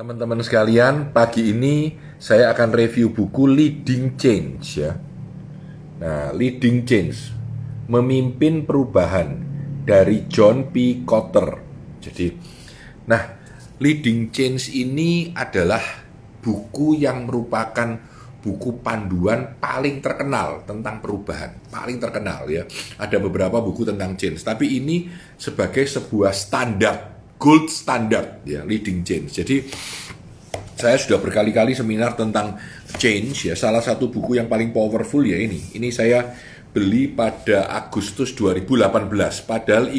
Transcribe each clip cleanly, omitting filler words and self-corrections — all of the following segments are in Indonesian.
Teman-teman sekalian, pagi ini saya akan review buku Leading Change ya. Nah, Leading Change, Memimpin Perubahan dari John P. Kotter. Jadi, Leading Change ini adalah buku yang merupakan buku panduan paling terkenal tentang perubahan, paling terkenal ya. Ada beberapa buku tentang change, tapi ini sebagai sebuah standar, gold standard ya, Leading Change. Jadi saya sudah berkali-kali seminar tentang change ya. Salah satu buku yang paling powerful ya ini. Ini saya beli pada Agustus 2018. Padahal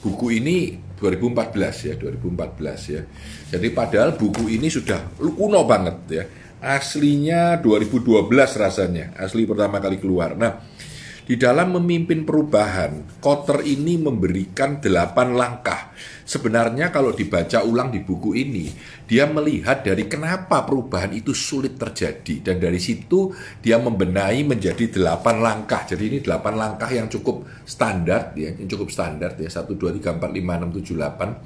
buku ini 2014 ya, 2014 ya. Jadi padahal buku ini sudah kuno banget ya. Aslinya 2012 rasanya, asli pertama kali keluar. Nah, di dalam memimpin perubahan, Kotter ini memberikan 8 langkah. Sebenarnya kalau dibaca ulang di buku ini, dia melihat dari kenapa perubahan itu sulit terjadi. Dan dari situ dia membenahi menjadi 8 langkah. Jadi ini 8 langkah yang cukup standar ya, 1, 2, 3, 4, 5, 6, 7, 8.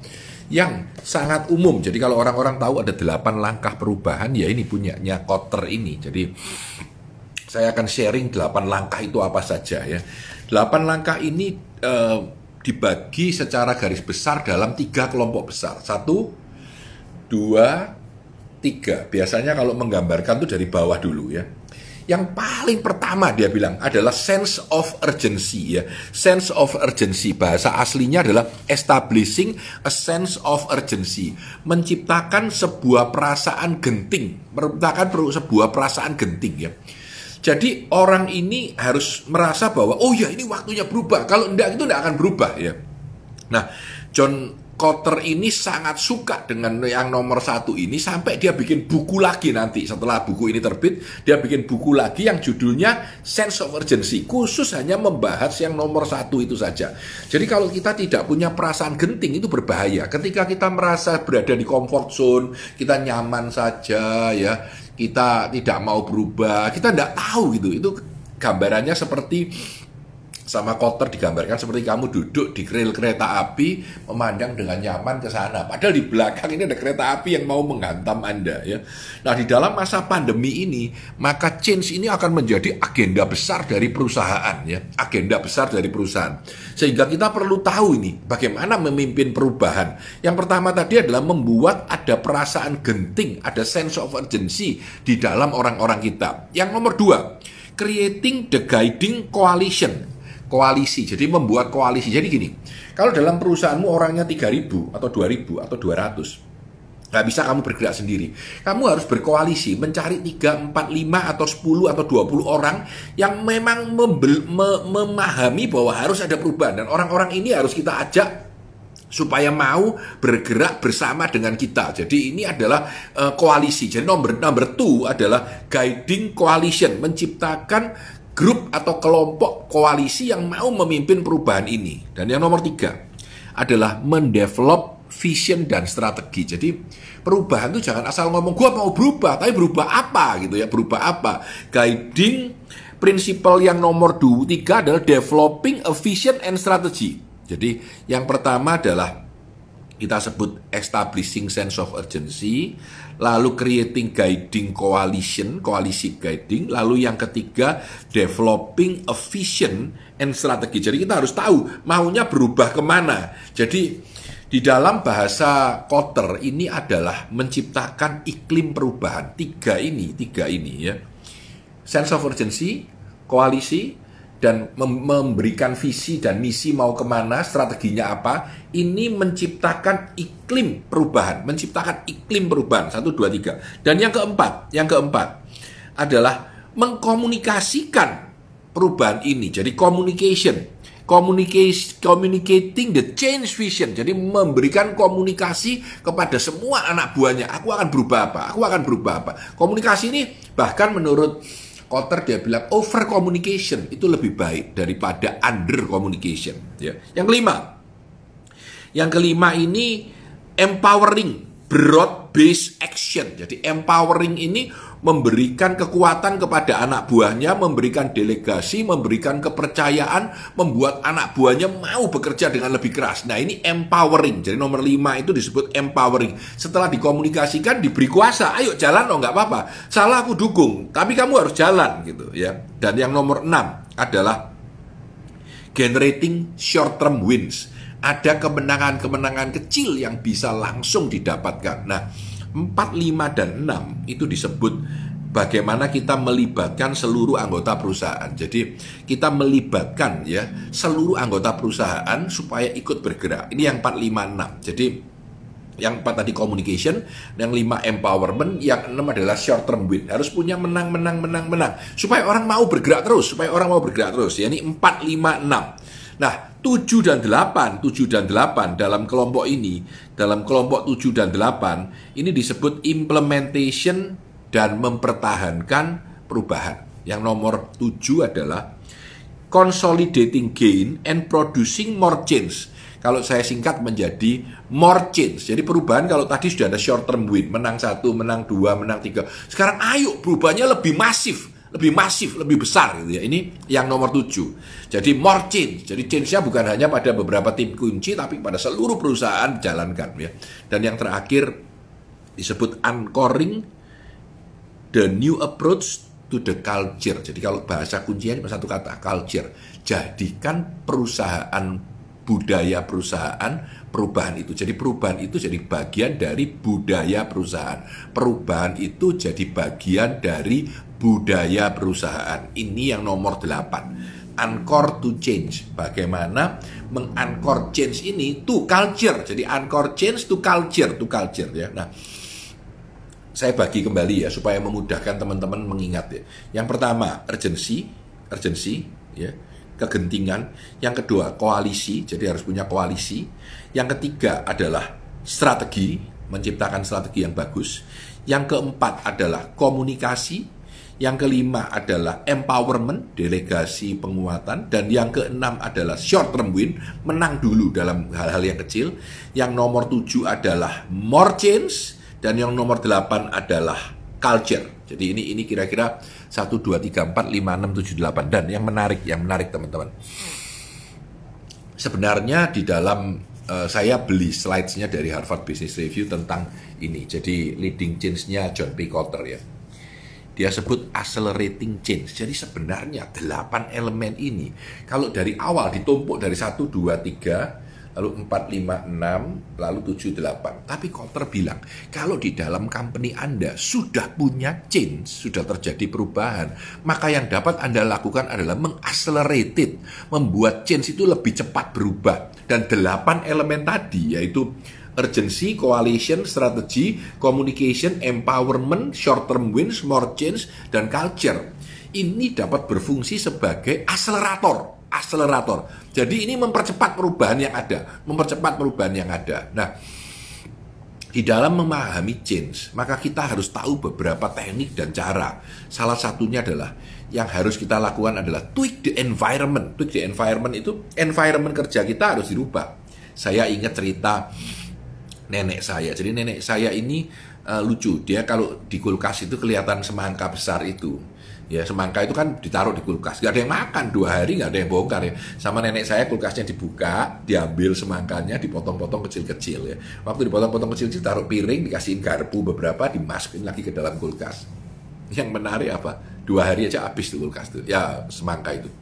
Yang sangat umum. Jadi kalau orang-orang tahu ada 8 langkah perubahan, ya ini punyanya Kotter ini. Jadi saya akan sharing 8 langkah itu apa saja ya. 8 langkah ini dibagi secara garis besar dalam 3 kelompok besar. 1, 2, 3. Biasanya kalau menggambarkan itu dari bawah dulu ya. Yang paling pertama dia bilang adalah sense of urgency ya. Sense of urgency, bahasa aslinya adalah establishing a sense of urgency. Menciptakan sebuah perasaan genting, sebuah perasaan genting ya. Jadi orang ini harus merasa bahwa oh ya ini waktunya berubah. Kalau enggak itu enggak akan berubah ya. Nah, John Kotter ini sangat suka dengan yang nomor 1 ini sampai dia bikin buku lagi nanti. Setelah buku ini terbit, dia bikin buku lagi yang judulnya Sense of Urgency. Khusus hanya membahas yang nomor 1 itu saja. Jadi kalau kita tidak punya perasaan genting itu berbahaya. Ketika kita merasa berada di comfort zone, kita nyaman saja ya. Kita tidak mau berubah, kita tidak tahu gitu. Itu gambarannya seperti sama Kotter digambarkan seperti kamu duduk di rel kereta api memandang dengan nyaman ke sana. Padahal di belakang ini ada kereta api yang mau menghantam Anda ya. Nah, di dalam masa pandemi ini, maka change ini akan menjadi agenda besar dari perusahaan ya, agenda besar dari perusahaan. Sehingga kita perlu tahu ini bagaimana memimpin perubahan. Yang pertama tadi adalah membuat ada perasaan genting, ada sense of urgency di dalam orang-orang kita. Yang nomor 2, creating the guiding coalition. Koalisi, jadi membuat koalisi. Jadi gini, kalau dalam perusahaanmu orangnya 3.000 atau 2.000 atau 200, nggak bisa kamu bergerak sendiri. Kamu harus berkoalisi, mencari 3, 4, 5 atau 10 atau 20 orang yang memang memahami bahwa harus ada perubahan. Dan orang-orang ini harus kita ajak supaya mau bergerak bersama dengan kita. Jadi ini adalah koalisi. Jadi nomor 2 adalah guiding coalition, menciptakan grup atau kelompok koalisi yang mau memimpin perubahan ini. Dan yang nomor 3 adalah mendevelop vision dan strategi. Jadi perubahan itu jangan asal ngomong gua mau berubah, tapi berubah apa gitu ya, berubah apa. Guiding principle yang nomor 3 adalah developing a vision and strategy. Jadi yang pertama adalah kita sebut establishing sense of urgency, lalu creating guiding coalition, koalisi guiding, lalu yang ketiga developing a vision and strategy. Jadi kita harus tahu maunya berubah kemana. Jadi di dalam bahasa Kotter ini adalah menciptakan iklim perubahan. Tiga ini ya. Sense of urgency, koalisi, dan memberikan visi dan misi mau kemana, strateginya apa. Ini menciptakan iklim perubahan, 1, 2, 3. Dan yang keempat adalah mengkomunikasikan perubahan ini. Jadi communicating the change vision. Jadi memberikan komunikasi kepada semua anak buahnya. Aku akan berubah apa. Komunikasi ini bahkan menurut Kotter dia bilang over communication itu lebih baik daripada under communication ya. Yang kelima ini empowering broad based action. Jadi empowering ini memberikan kekuatan kepada anak buahnya, memberikan delegasi, memberikan kepercayaan, membuat anak buahnya mau bekerja dengan lebih keras. Nah, ini empowering. Jadi nomor 5 itu disebut empowering. Setelah dikomunikasikan, diberi kuasa. Ayo jalan, oh nggak apa-apa. Salah aku dukung, tapi kamu harus jalan gitu ya. Dan yang nomor 6 adalah generating short term wins. Ada kemenangan-kemenangan kecil yang bisa langsung didapatkan. Nah, 4, 5, dan 6 itu disebut bagaimana kita melibatkan seluruh anggota perusahaan. Jadi kita melibatkan ya seluruh anggota perusahaan supaya ikut bergerak. Ini yang 4, 5, 6. Jadi yang 4 tadi communication, yang 5 empowerment, yang 6 adalah short term win. Harus punya menang supaya orang mau bergerak terus, Ya, ini 4, 5, 6. Nah, 7 dan 8 dalam kelompok ini, dalam kelompok 7 dan 8 ini disebut implementation dan mempertahankan perubahan. Yang nomor 7 adalah consolidating gain and producing more change. Kalau saya singkat menjadi more change. Jadi perubahan kalau tadi sudah ada short term win, menang 1, menang 2, menang 3. Sekarang ayo perubahannya lebih masif, lebih besar gitu ya. Ini yang nomor 7. Jadi more change. Jadi change-nya bukan hanya pada beberapa tim kunci, tapi pada seluruh perusahaan dijalankan ya. Dan yang terakhir disebut anchoring the new approach to the culture. Jadi kalau bahasa kuncinya cuma satu kata, culture. Jadikan budaya perusahaan perubahan itu. Jadi perubahan itu jadi bagian dari budaya perusahaan. Perubahan itu jadi bagian dari budaya perusahaan. Ini yang nomor 8. Anchor to change. Bagaimana menganchor change ini to culture. Jadi anchor change to culture ya. Nah, saya bagi kembali ya supaya memudahkan teman-teman mengingat ya. Yang pertama, urgency ya, kegentingan. Yang kedua, koalisi, jadi harus punya koalisi. Yang ketiga adalah strategi, menciptakan strategi yang bagus. Yang keempat adalah komunikasi. Yang kelima adalah empowerment, delegasi penguatan. Dan yang keenam adalah short term win, menang dulu dalam hal-hal yang kecil. Yang nomor 7 adalah more change. Dan yang nomor 8 adalah culture. Jadi ini kira-kira 1, 2, 3, 4, 5, 6, 7, 8. Dan yang menarik teman-teman. Sebenarnya di dalam saya beli slides-nya dari Harvard Business Review tentang ini. Jadi leading change-nya John P. Kotter ya. Dia sebut accelerating change. Jadi sebenarnya 8 elemen ini kalau dari awal ditumpuk dari 1, 2, 3, lalu 4, 5, 6, lalu 7, 8. Tapi Kotter bilang, kalau di dalam company Anda sudah punya change, sudah terjadi perubahan, maka yang dapat Anda lakukan adalah mengaccelerate, membuat change itu lebih cepat berubah. Dan 8 elemen tadi, yaitu urgency, coalition, strategy, communication, empowerment, short term wins, more change, dan culture. Ini dapat berfungsi sebagai akselerator. Jadi ini mempercepat perubahan yang ada. Nah, di dalam memahami change, maka kita harus tahu beberapa teknik dan cara. Salah satunya adalah yang harus kita lakukan adalah tweak the environment. Tweak the environment itu environment kerja kita harus dirubah. Saya ingat cerita nenek saya. Jadi nenek saya ini lucu. Dia kalau di kulkas itu kelihatan semangka besar itu. Ya, semangka itu kan ditaruh di kulkas. Gak ada yang makan 2 hari, gak ada yang bongkar ya. Sama nenek saya kulkasnya dibuka, diambil semangkanya, dipotong-potong kecil-kecil ya. Waktu dipotong-potong kecil-kecil, taruh piring, dikasihin garpu beberapa, dimasukin lagi ke dalam kulkas. Yang menarik apa? 2 hari aja habis tuh kulkas tuh. Ya, semangka itu.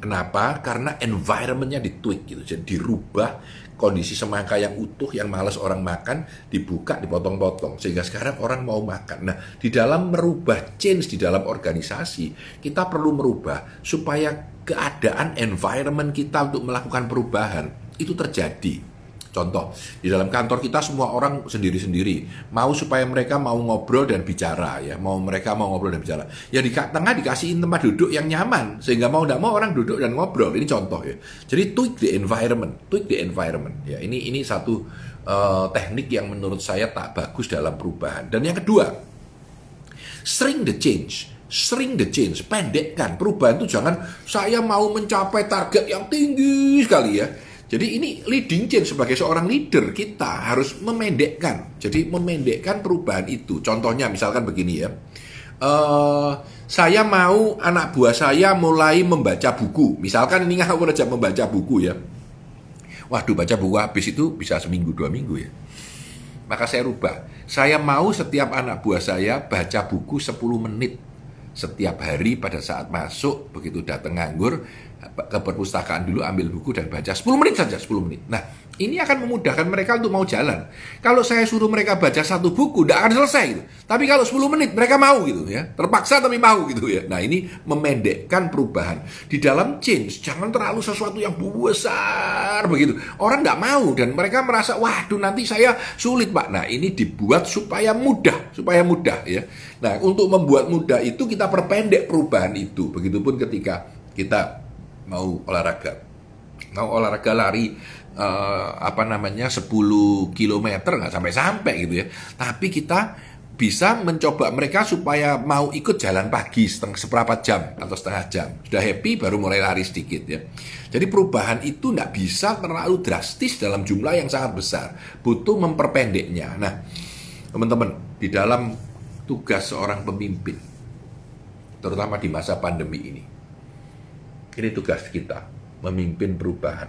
Kenapa? Karena environment-nya ditweak gitu. Jadi dirubah kondisi semangka yang utuh, yang malas orang makan, dibuka, dipotong-potong. Sehingga sekarang orang mau makan. Nah, di dalam merubah change di dalam organisasi, kita perlu merubah supaya keadaan environment kita untuk melakukan perubahan itu terjadi. Contoh, di dalam kantor kita semua orang sendiri-sendiri. Mau supaya mereka mau ngobrol dan bicara ya. Mereka mau ngobrol dan bicara. Ya di tengah dikasihin tempat duduk yang nyaman. Sehingga mau tidak mau orang duduk dan ngobrol. Ini contoh ya. Jadi tweak the environment. Ya, ini satu teknik yang menurut saya tak bagus dalam perubahan. Dan yang kedua, shrink the change. Pendekkan. Perubahan itu jangan saya mau mencapai target yang tinggi sekali ya. Jadi ini leading change sebagai seorang leader, kita harus memendekkan. Jadi memendekkan perubahan itu. Contohnya misalkan begini ya. Saya mau anak buah saya mulai membaca buku. Misalkan ini ngawur aja membaca buku ya. Waduh, baca buku habis itu bisa seminggu 2 minggu ya. Maka saya rubah. Saya mau setiap anak buah saya baca buku 10 menit setiap hari pada saat masuk, begitu datang nganggur, ke perpustakaan dulu ambil buku dan baca 10 menit saja, 10 menit. Nah, ini akan memudahkan mereka untuk mau jalan. Kalau saya suruh mereka baca 1 buku, tidak akan selesai gitu. Tapi kalau 10 menit mereka mau gitu ya, terpaksa tapi mau gitu ya. Nah, ini memendekkan perubahan. Di dalam change, jangan terlalu sesuatu yang besar begitu. Orang tidak mau dan mereka merasa, waduh nanti saya sulit Pak. Nah, ini dibuat supaya mudah ya. Nah, untuk membuat mudah itu kita perpendek perubahan itu. Begitupun ketika kita mau olahraga lari 10 kilometer nggak sampai gitu ya. Tapi kita bisa mencoba mereka supaya mau ikut jalan pagi seperempat jam atau setengah jam. Sudah happy baru mulai lari sedikit ya. Jadi perubahan itu nggak bisa terlalu drastis dalam jumlah yang sangat besar. Butuh memperpendeknya. Nah, teman-teman, di dalam tugas seorang pemimpin, terutama di masa pandemi ini tugas kita, memimpin perubahan.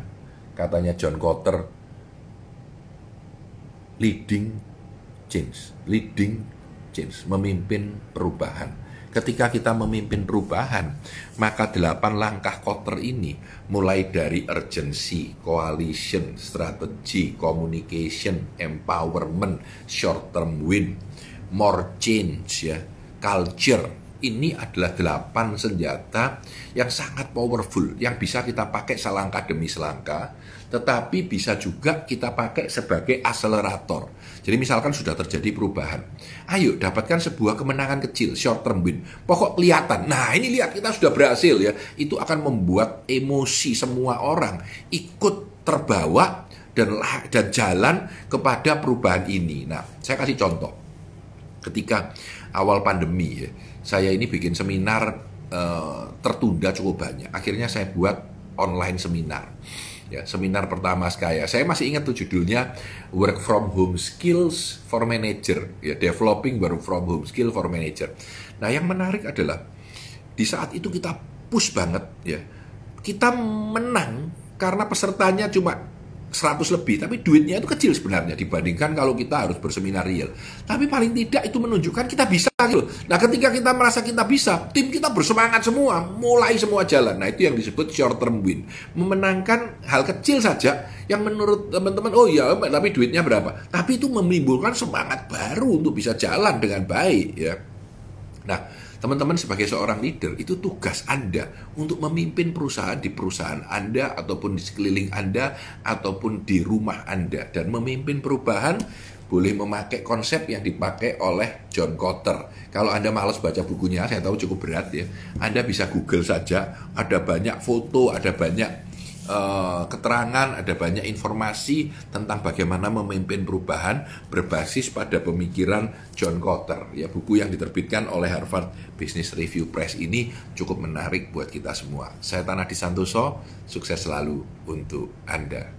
Katanya John Kotter, leading change, memimpin perubahan. Ketika kita memimpin perubahan, maka 8 langkah Kotter ini, mulai dari urgency, coalition, strategi, communication, empowerment, short term win, more change ya, culture. Ini adalah 8 senjata yang sangat powerful, yang bisa kita pakai selangkah demi selangkah, tetapi bisa juga kita pakai sebagai akselerator. Jadi misalkan sudah terjadi perubahan, ayo dapatkan sebuah kemenangan kecil, short term win. Pokok kelihatan, nah ini lihat kita sudah berhasil ya. Itu akan membuat emosi semua orang ikut terbawa dan jalan kepada perubahan ini. Nah, saya kasih contoh. Ketika awal pandemi ya, saya ini bikin seminar tertunda cukup banyak. Akhirnya saya buat online seminar. Ya, seminar pertama saya masih ingat tuh judulnya Work from Home Skills for Manager. Ya, Developing Work from Home Skill for Manager. Nah, yang menarik adalah di saat itu kita push banget ya. Kita menang karena pesertanya cuma 100 lebih, tapi duitnya itu kecil sebenarnya dibandingkan kalau kita harus berseminar real. Tapi paling tidak itu menunjukkan kita bisa gitu. Nah, ketika kita merasa kita bisa, tim kita bersemangat semua, mulai semua jalan. Nah, itu yang disebut short term win. Memenangkan hal kecil saja yang menurut teman-teman, oh ya, tapi duitnya berapa? Tapi itu menimbulkan semangat baru untuk bisa jalan dengan baik ya. Nah, teman-teman sebagai seorang leader, itu tugas Anda untuk memimpin perusahaan di perusahaan Anda, ataupun di sekeliling Anda, ataupun di rumah Anda. Dan memimpin perubahan boleh memakai konsep yang dipakai oleh John Kotter. Kalau Anda malas baca bukunya, saya tahu cukup berat ya. Anda bisa Google saja, ada banyak foto, ada banyak keterangan, ada banyak informasi tentang bagaimana memimpin perubahan berbasis pada pemikiran John Kotter. Ya, buku yang diterbitkan oleh Harvard Business Review Press ini cukup menarik buat kita semua. Saya Tanah Di Santoso, sukses selalu untuk Anda.